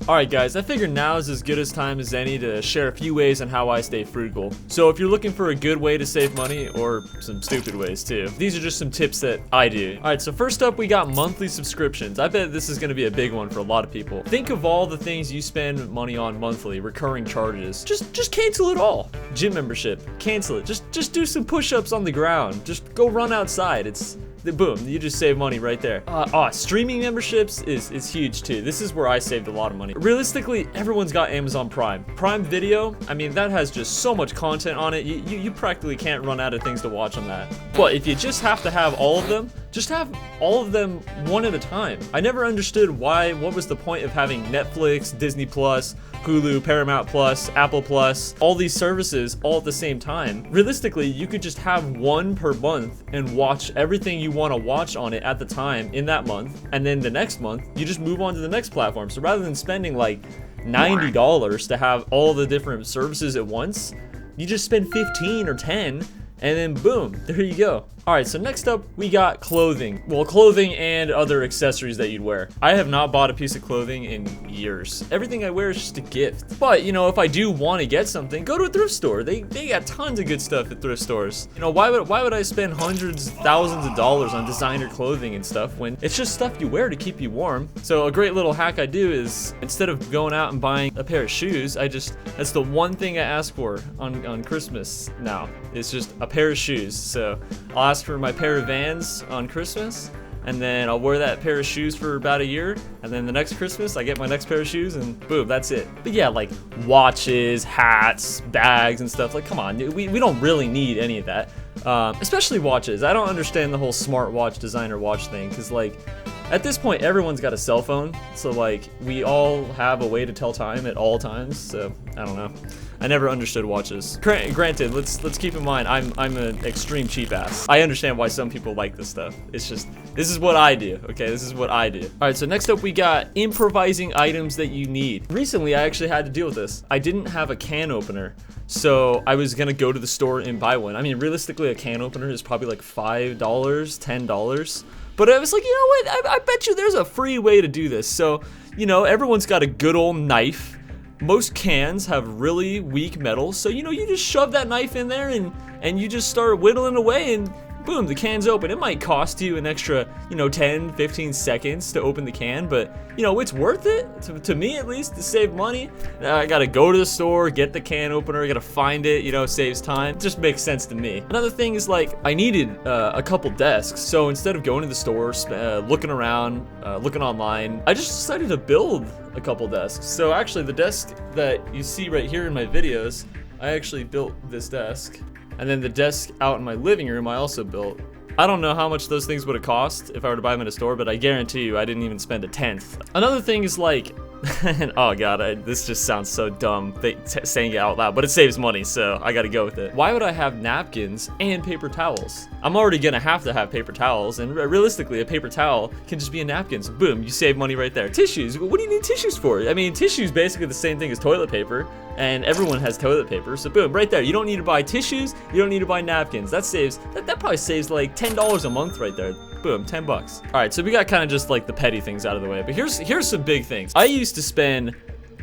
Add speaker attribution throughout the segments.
Speaker 1: Alright guys, I figured now is as good as time as any to share a few ways on how I stay frugal. So if you're looking for a good way to save money, or some stupid ways too, these are just some tips that I do. Alright, so first up we got monthly subscriptions. I bet this is going to be a big one for a lot of people. Think of all the things you spend money on monthly, recurring charges. Just cancel it all. Gym membership, cancel it. Just do some push-ups on the ground. Just go run outside. It's boom, you just save money right there. Streaming memberships is huge too. This is where I saved a lot of money. Realistically, everyone's got Amazon Prime. Prime Video, I mean, that has just so much content on it. You practically can't run out of things to watch on that. But if you just have to have all of them, just have all of them one at a time. I never understood what was the point of having Netflix, Disney Plus, Hulu, Paramount Plus, Apple Plus, all these services all at the same time. Realistically, you could just have one per month and watch everything you want to watch on it at the time in that month, and then the next month, you just move on to the next platform. So rather than spending like $90 to have all the different services at once, you just spend 15 or 10, and then boom, there you go. Alright, so next up, we got clothing. Well, clothing and other accessories that you'd wear. I have not bought a piece of clothing in years. Everything I wear is just a gift. But, you know, if I do want to get something, go to a thrift store. They got tons of good stuff at thrift stores. You know, why would I spend hundreds, thousands of dollars on designer clothing and stuff when it's just stuff you wear to keep you warm? So a great little hack I do is, instead of going out and buying a pair of shoes, that's the one thing I ask for on Christmas now. It's just a pair of shoes. So I'll ask for my pair of Vans on Christmas, and then I'll wear that pair of shoes for about a year, and then the next Christmas I get my next pair of shoes, and boom, that's it. But yeah, like watches, hats, bags, and stuff, like come on, we don't really need any of that, especially watches. I don't understand the whole smart watch, designer watch thing, because like at this point everyone's got a cell phone, so like we all have a way to tell time at all times. So I don't know, I never understood watches. Granted, let's keep in mind I'm an extreme cheap ass. I understand why some people like this stuff. It's just, this is what I do, okay? This is what I do. All right, so next up we got improvising items that you need. Recently I actually had to deal with this. I didn't have a can opener, so I was gonna go to the store and buy one. I mean, realistically a can opener is probably like $5, $10. But I was like, you know what, I bet you there's a free way to do this. So, you know, everyone's got a good old knife. Most cans have really weak metal, so you know, you just shove that knife in there and you just start whittling away, and boom, the can's open. It might cost you an extra, you know, 10, 15 seconds to open the can, but you know, it's worth it, to me at least, to save money. Now I gotta go to the store, get the can opener, I gotta find it, you know, saves time. It just makes sense to me. Another thing is, like, I needed a couple desks, so instead of going to the store, looking around, looking online, I just decided to build a couple desks. So actually the desk that you see right here in my videos, I actually built this desk. And then the desk out in my living room I also built. I don't know how much those things would have cost if I were to buy them at a store, but I guarantee you I didn't even spend a tenth. Another thing is like, oh god, this just sounds so dumb saying it out loud, but it saves money, so I gotta go with it. Why would I have napkins and paper towels? I'm already gonna have to have paper towels, and realistically a paper towel can just be a napkin, so boom, you save money right there. Tissues, what do you need tissues for? I mean, tissues basically the same thing as toilet paper, and everyone has toilet paper, so boom, right there. You don't need to buy tissues, you don't need to buy napkins. That probably saves like $10 a month right there. Boom, 10 bucks. All right, so we got kind of just like the petty things out of the way, but here's some big things. I used to spend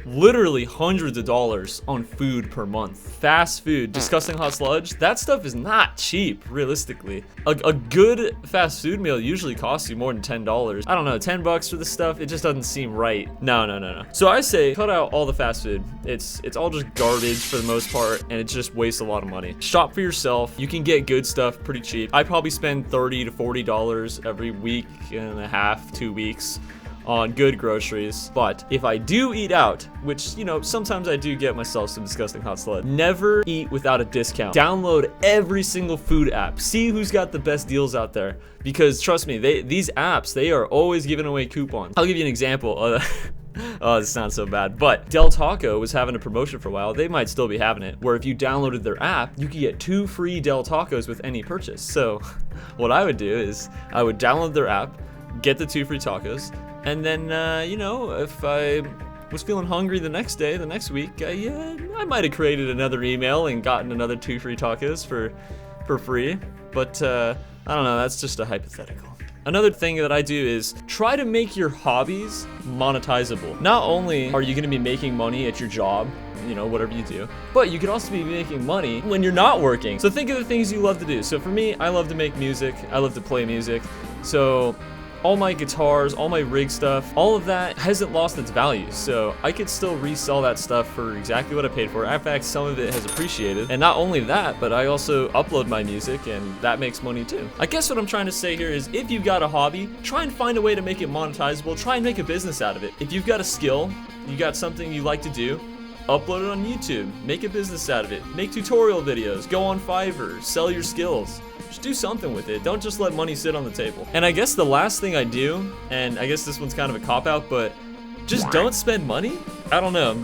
Speaker 1: literally hundreds of dollars on food per month. Fast food, disgusting hot sludge, that stuff is not cheap, realistically. A good fast food meal usually costs you more than $10. I don't know, 10 bucks for this stuff, it just doesn't seem right. No. So I say cut out all the fast food. It's all just garbage for the most part, and it just wastes a lot of money. Shop for yourself. You can get good stuff pretty cheap. I probably spend $30 to $40 every week and a half, 2 weeks on good groceries. But if I do eat out, which, you know, sometimes I do get myself some disgusting hot sludge, never eat without a discount. Download every single food app. See who's got the best deals out there. Because trust me, these apps, they are always giving away coupons. I'll give you an example. Oh, this sounds so bad, but Del Taco was having a promotion for a while. They might still be having it, where if you downloaded their app, you could get 2 free Del Tacos with any purchase. So what I would do is I would download their app, get the 2 free tacos, and then, you know, if I was feeling hungry the next day, the next week, I might have created another email and gotten another 2 free tacos for free. But I don't know, that's just a hypothetical. Another thing that I do is try to make your hobbies monetizable. Not only are you gonna be making money at your job, you know, whatever you do, but you could also be making money when you're not working. So think of the things you love to do. So for me, I love to make music. I love to play music. So all my guitars, all my rig stuff, all of that hasn't lost its value. So I could still resell that stuff for exactly what I paid for. In fact, some of it has appreciated. And not only that, but I also upload my music and that makes money too. I guess what I'm trying to say here is if you've got a hobby, try and find a way to make it monetizable. Try and make a business out of it. If you've got a skill, you got something you like to do, upload it on YouTube, make a business out of it, make tutorial videos, go on Fiverr, sell your skills. Just do something with it. Don't just let money sit on the table. And I guess the last thing I do, and I guess this one's kind of a cop-out, but just don't spend money? I don't know.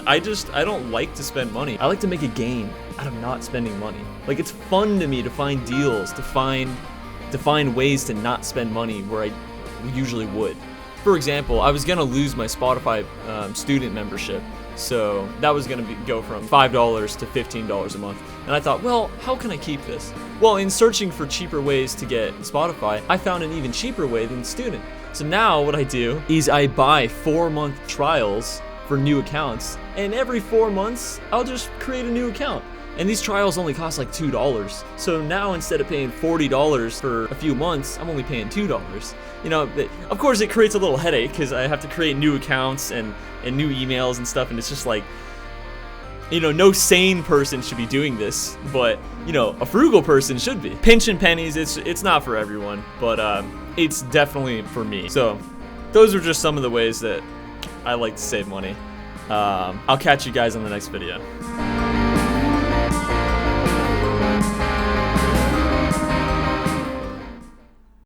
Speaker 1: I don't like to spend money. I like to make a gain out of not spending money. Like, it's fun to me to find deals, to find ways to not spend money where I usually would. For example, I was gonna lose my Spotify student membership. So that was gonna go from $5 to $15 a month. And I thought, well, how can I keep this? Well, in searching for cheaper ways to get Spotify, I found an even cheaper way than student. So now what I do is I buy 4-month trials for new accounts. And every 4 months, I'll just create a new account. And these trials only cost like $2. So now instead of paying $40 for a few months, I'm only paying $2. You know, of course it creates a little headache because I have to create new accounts and new emails and stuff, and it's just like, you know, no sane person should be doing this, but, you know, a frugal person should be. Pinching pennies, it's not for everyone, but it's definitely for me. So those are just some of the ways that I like to save money. I'll catch you guys on the next video.